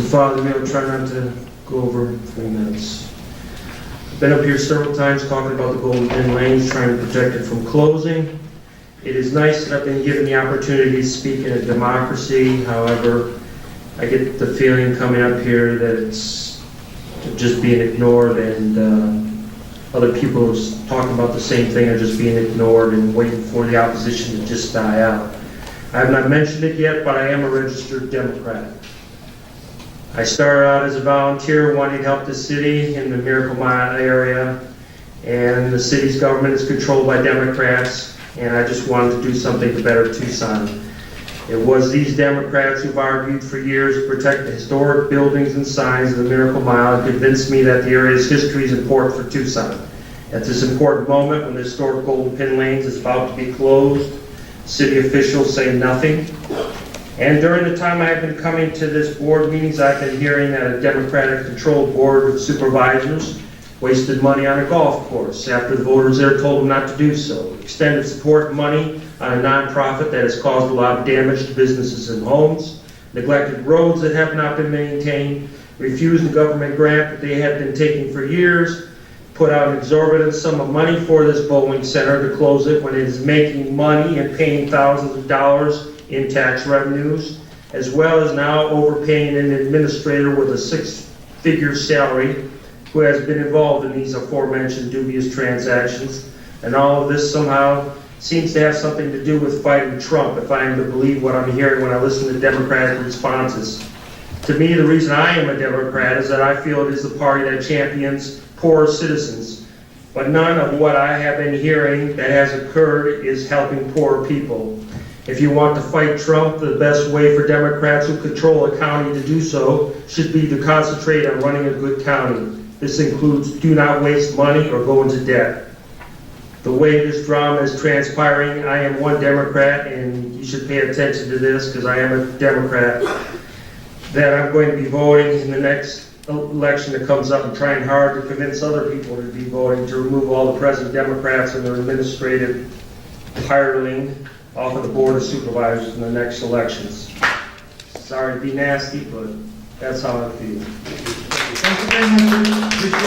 Father, I'll try not to go over 3 minutes. I've been up here several times talking about the Golden Pin Lanes, trying to protect it from closing. It is nice that I've been given the opportunity to speak in a democracy. However, I get the feeling coming up here that it's just being ignored, and other people who's talking about the same thing are just being ignored and waiting for the opposition to just die out. I have not mentioned it yet, but I am a registered Democrat. I started out as a volunteer wanting to help the city in the Miracle Mile area, and the city's government is controlled by Democrats, and I just wanted to do something to better Tucson. It was these Democrats who've argued for years to protect the historic buildings and signs of the Miracle Mile and convinced me that the area's history is important for Tucson. At this important moment when the historic Golden Pin Lanes is about to be closed, city officials say nothing. And during the time I've been coming to this board meetings, I've been hearing that a Democratic-controlled board of supervisors wasted money on a golf course after the voters there told them not to do so, extended support money on a nonprofit that has caused a lot of damage to businesses and homes, neglected roads that have not been maintained, refused the government grant that they had been taking for years, put out an exorbitant sum of money for this bowling center to close it when it is making money and paying thousands of dollars in tax revenues, as well as now overpaying an administrator with a 6-figure salary who has been involved in these aforementioned dubious transactions. And all of this somehow seems to have something to do with fighting Trump, if I am to believe what I'm hearing when I listen to Democratic responses. To me, the reason I am a Democrat is that I feel it is the party that champions poor citizens. But none of what I have been hearing that has occurred is helping poor people. If you want to fight Trump, the best way for Democrats who control a county to do so should be to concentrate on running a good county. This includes do not waste money or go into debt. The way this drama is transpiring, I am one Democrat, and you should pay attention to this because I am a Democrat, that I'm going to be voting in the next election that comes up and trying hard to convince other people to be voting to remove all the present Democrats and their administrative hireling off of the Board of Supervisors in the next elections. Sorry to be nasty, but that's how I feel. Thank you very much.